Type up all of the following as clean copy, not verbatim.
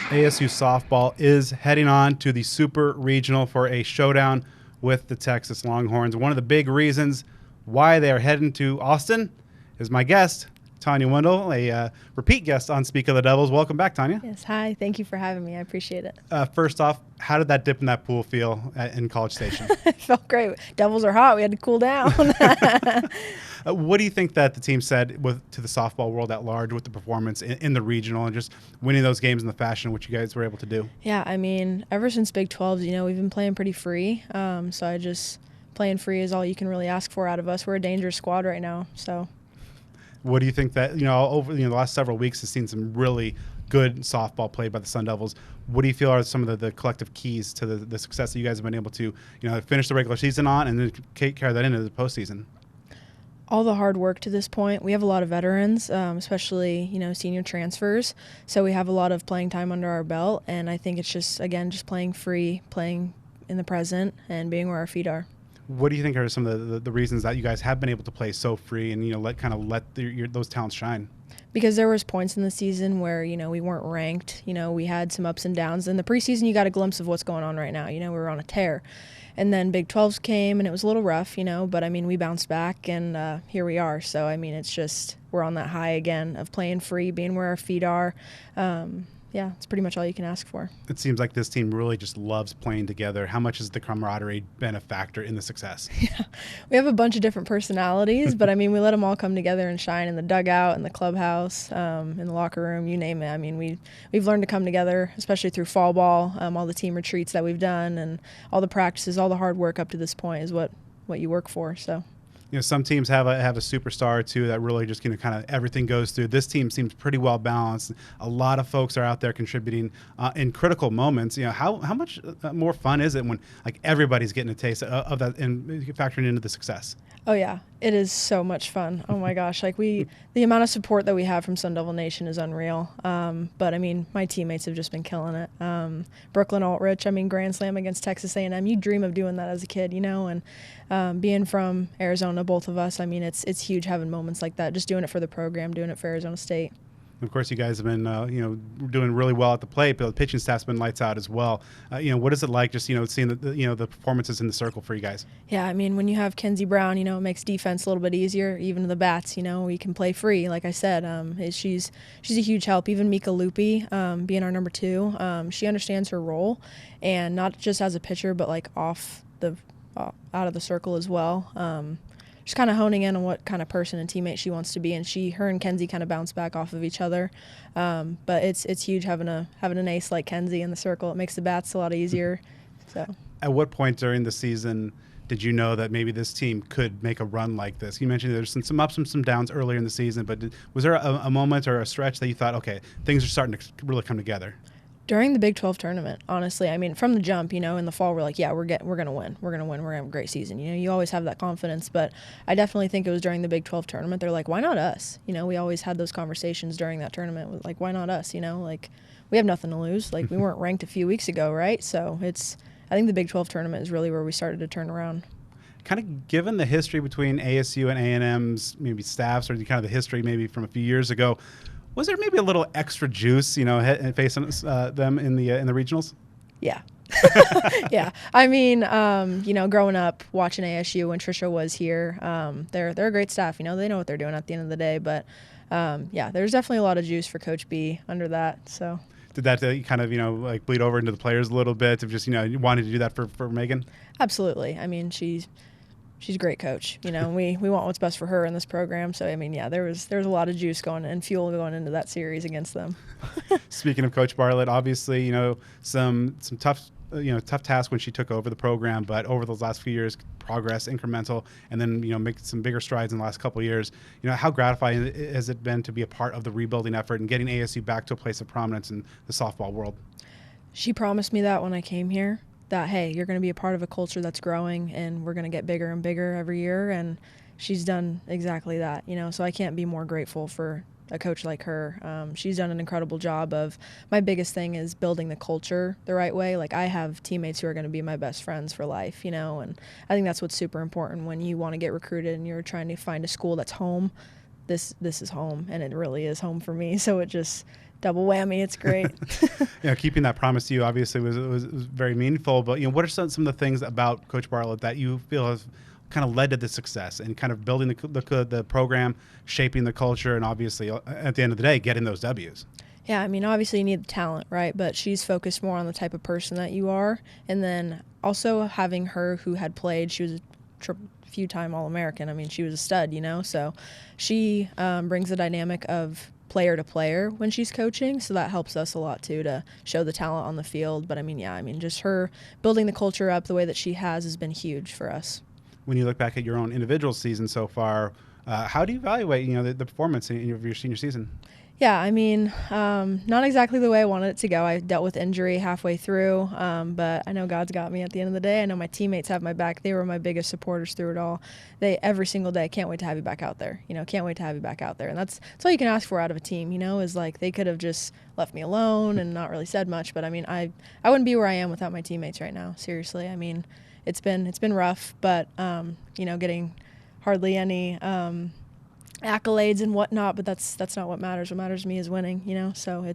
ASU softball is heading on to the Super Regional for a showdown with the Texas Longhorns. One of the big reasons why they are heading to Austin is my guest, Tanya Windle, a repeat guest on Speak of the Devils. Welcome back, Tanya. Yes, hi. Thank you for having me. I appreciate it. First off, how did that dip in that pool feel in College Station? It felt great. Devils are hot. We had to cool down. What do you think that the team said to the softball world at large with the performance in the regional and just winning those games in the fashion which you guys were able to do? Yeah, I mean, ever since Big 12s, we've been playing pretty free. Playing free is all you can really ask for out of us. We're a dangerous squad right now. So, what do you think that, over the last several weeks has seen some really good softball played by the Sun Devils? What do you feel are some of the collective keys to the success that you guys have been able to, finish the regular season on and then carry that into the postseason? All the hard work to this point. We have a lot of veterans, especially, senior transfers. So we have a lot of playing time under our belt. And I think it's just playing free, playing in the present, and being where our feet are. What do you think are some of the reasons that you guys have been able to play so free and, let those talents shine? Because there was points in the season where, we weren't ranked. We had some ups and downs. In the preseason, you got a glimpse of what's going on right now. We were on a tear. And then Big 12s came, and it was a little rough, but, we bounced back, and here we are. So, it's just we're on that high again of playing free, being where our feet are. Yeah, it's pretty much all you can ask for. It seems like this team really just loves playing together. How much has the camaraderie been a factor in the success? Yeah, we have a bunch of different personalities, but, we let them all come together and shine in the dugout, in the clubhouse, in the locker room, you name it. We've learned to come together, especially through fall ball, all the team retreats that we've done, and all the practices, all the hard work up to this point is what you work for, so. Some teams have a superstar too that really just kind of everything goes through. This team seems pretty well balanced. A lot of folks are out there contributing in critical moments. How much more fun is it when everybody's getting a taste of that and factoring into the success? Oh yeah, it is so much fun. Oh my gosh, the amount of support that we have from Sun Devil Nation is unreal. But my teammates have just been killing it. Brooklyn Altrich, Grand Slam against Texas A&M. You dream of doing that as a kid, and being from Arizona, both of us. It's huge having moments like that. Just doing it for the program, doing it for Arizona State. Of course, you guys have been, doing really well at the plate, but the pitching staff's been lights out as well. What is it like just, seeing the performances in the circle for you guys? Yeah, when you have Kenzie Brown, it makes defense a little bit easier. Even the bats, we can play free. Like I said, she's a huge help. Even Mika Lupi, being our number 2, she understands her role, and not just as a pitcher, but out of the circle as well. Just kind of honing in on what kind of person and teammate she wants to be, and her and Kenzie kind of bounce back off of each other. But it's huge having an ace like Kenzie in the circle. It makes the bats a lot easier. So, at what point during the season did you know that maybe this team could make a run like this? You mentioned there's some ups and some downs earlier in the season, but was there a moment or a stretch that you thought, okay, things are starting to really come together? During the Big 12 tournament, honestly, from the jump, in the fall, we're like, yeah, we're going to win. We're going to win. We're going to have a great season. You always have that confidence, but I definitely think it was during the Big 12 tournament. They're like, why not us? We always had those conversations during that tournament. Like, why not us? We have nothing to lose. We weren't ranked a few weeks ago, right? So I think the Big 12 tournament is really where we started to turn around. Kind of given the history between ASU and A&M's maybe staffs, or kind of the history maybe from a few years ago, was there maybe a little extra juice, facing them in the regionals? Yeah. Yeah. Growing up watching ASU when Trisha was here, they're a great staff. They know what they're doing at the end of the day. But, there's definitely a lot of juice for Coach B under that. So. Did that kind of, bleed over into the players a little bit of just, wanting to do that for Megan? Absolutely. She's a great coach, and we want what's best for her in this program. So, there was a lot of juice and fuel going into that series against them. Speaking of Coach Bartlett, obviously, some tough task when she took over the program, but over those last few years, progress, incremental, and then, make some bigger strides in the last couple of years. How gratifying has it been to be a part of the rebuilding effort and getting ASU back to a place of prominence in the softball world? She promised me that when I came here, that, hey, you're going to be a part of a culture that's growing and we're going to get bigger and bigger every year. And she's done exactly that, so I can't be more grateful for a coach like her. She's done an incredible job of, my biggest thing is building the culture the right way. I have teammates who are going to be my best friends for life, and I think that's what's super important when you want to get recruited and you're trying to find a school that's home. This is home, and it really is home for me. So it just double whammy. It's great. Keeping that promise to you obviously was very meaningful. But what are some of the things about Coach Bartlett that you feel have kind of led to the success and kind of building the program, shaping the culture, and obviously at the end of the day, getting those W's? Yeah, I mean, obviously you need the talent, right? But she's focused more on the type of person that you are. And then also having her who had played, she was a few-time All-American. I mean, she was a stud, So she brings the dynamic of player to player when she's coaching. So that helps us a lot, too, to show the talent on the field. But, just her building the culture up the way that she has been huge for us. When you look back at your own individual season so far, how do you evaluate, the performance in your senior season? Yeah, not exactly the way I wanted it to go. I dealt with injury halfway through, but I know God's got me at the end of the day. I know my teammates have my back. They were my biggest supporters through it all. Every single day, can't wait to have you back out there. Can't wait to have you back out there. And that's all you can ask for out of a team, is like they could have just left me alone and not really said much. But, I wouldn't be where I am without my teammates right now, seriously. It's been rough, but, getting hardly any accolades and whatnot, but that's not what matters. What matters to me is winning, So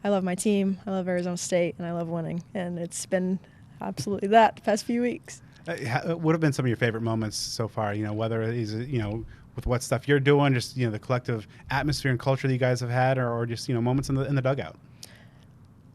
I love my team, I love Arizona State, and I love winning, and it's been absolutely that the past few weeks. What have been some of your favorite moments so far? Whether it is with what stuff you're doing, just the collective atmosphere and culture that you guys have had, or just moments in the dugout.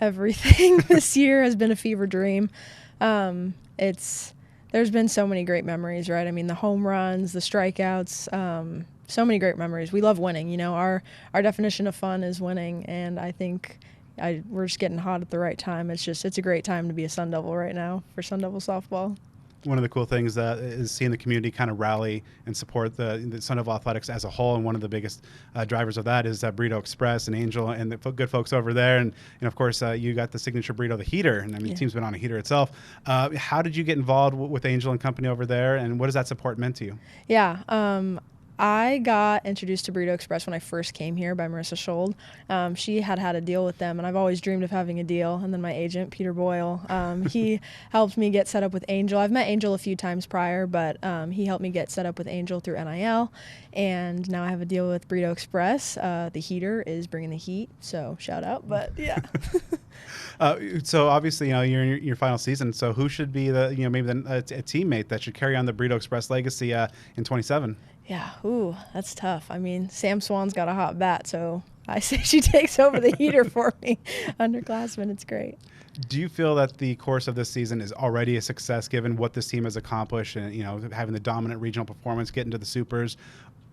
Everything this year has been a fever dream. There's been so many great memories, right? The home runs, the strikeouts. So many great memories. We love winning. Our definition of fun is winning, and I think we're just getting hot at the right time. It's a great time to be a Sun Devil right now for Sun Devil softball. One of the cool things is seeing the community kind of rally and support the Sun Devil athletics as a whole, and one of the biggest drivers of that is Burrito Express and Angel and the good folks over there, and of course you got the signature burrito, the heater, and the team's been on a heater itself. How did you get involved with Angel and company over there, and what has that support meant to you? Yeah, I got introduced to Burrito Express when I first came here by Marissa Schold. She had a deal with them, and I've always dreamed of having a deal. And then my agent, Peter Boyle, he helped me get set up with Angel. I've met Angel a few times prior, but he helped me get set up with Angel through NIL. And now I have a deal with Burrito Express. The heater is bringing the heat, so shout out. But yeah. So obviously, you're in your final season. So who should be a teammate that should carry on the Burrito Express legacy in 27? Yeah, that's tough. Sam Swan's got a hot bat, so I say she takes over the heater for me. Underclassmen, it's great. Do you feel that the course of this season is already a success given what this team has accomplished and, having the dominant regional performance, getting to the Supers?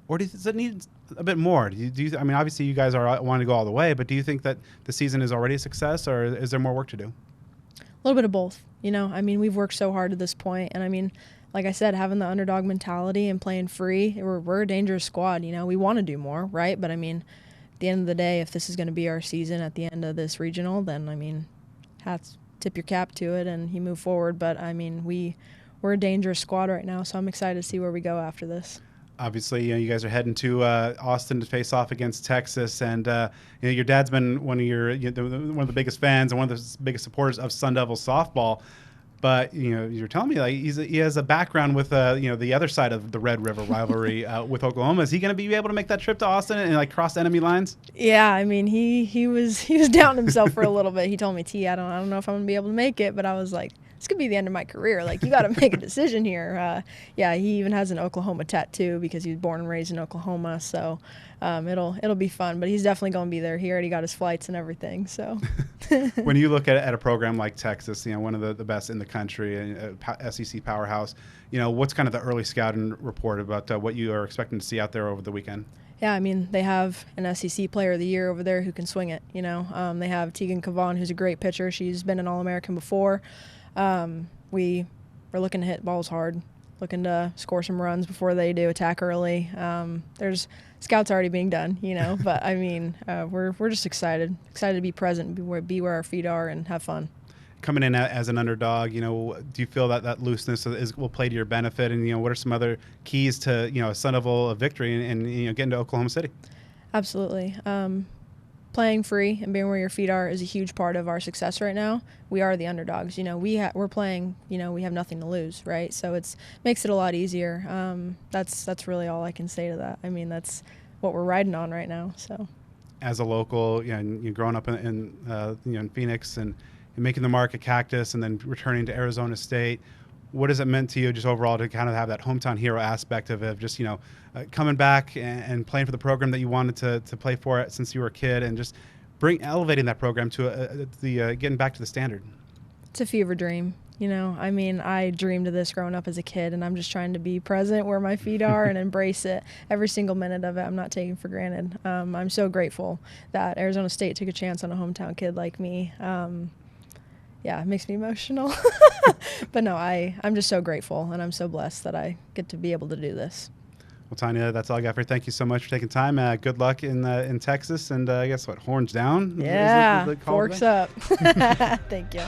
Or does it need a bit more? Obviously you guys want to go all the way, but do you think that the season is already a success, or is there more work to do? A little bit of both. We've worked so hard to this point, and like I said, having the underdog mentality and playing free, we're a dangerous squad. We want to do more, right? But at the end of the day, if this is going to be our season at the end of this regional, then tip your cap to it and you move forward. But we're a dangerous squad right now, so I'm excited to see where we go after this. Obviously, you guys are heading to Austin to face off against Texas, and your dad's been one of one of the biggest fans and one of the biggest supporters of Sun Devil softball. But you're telling me he has a background with the other side of the Red River rivalry with Oklahoma. Is he going to be able to make that trip to Austin and cross enemy lines? Yeah, he was down himself for a little bit. He told me, T, I don't know if I'm going to be able to make it, but I was like, this could be the end of my career. You got to make a decision here. Yeah, he even has an Oklahoma tattoo because he was born and raised in Oklahoma. So it'll be fun. But he's definitely going to be there. He already got his flights and everything. So when you look at a program like Texas, one of the best in the country, and SEC powerhouse, what's kind of the early scouting report about what you are expecting to see out there over the weekend? Yeah, they have an SEC Player of the Year over there who can swing it. They have Tegan Cavan, who's a great pitcher. She's been an All-American before. We're looking to hit balls hard, looking to score some runs before they do, attack early. There's scouts already being done, but we're just excited to be present, be where our feet are, and have fun. Coming in as an underdog, do you feel that looseness will play to your benefit? And what are some other keys to a Sun Devil victory and getting to Oklahoma City? Absolutely. Playing free and being where your feet are is a huge part of our success right now. We are the underdogs. We're playing. We have nothing to lose, right? So it makes it a lot easier. That's really all I can say to that. That's what we're riding on right now. So. as a local, and you growing up in Phoenix and making the mark at Cactus and then returning to Arizona State. What has it meant to you just overall to kind of have that hometown hero aspect of just, coming back and playing for the program that you wanted to play for it since you were a kid, and just elevating that program to getting back to the standard? It's a fever dream. I dreamed of this growing up as a kid, and I'm just trying to be present where my feet are and embrace it. Every single minute of it, I'm not taking for granted. I'm so grateful that Arizona State took a chance on a hometown kid like me. It makes me emotional. But no, I'm just so grateful, and I'm so blessed that I get to be able to do this. Well, Tanya, that's all I got for you. Thank you so much for taking time. Good luck in Texas, and I guess horns down? Yeah, forks up. Thank you.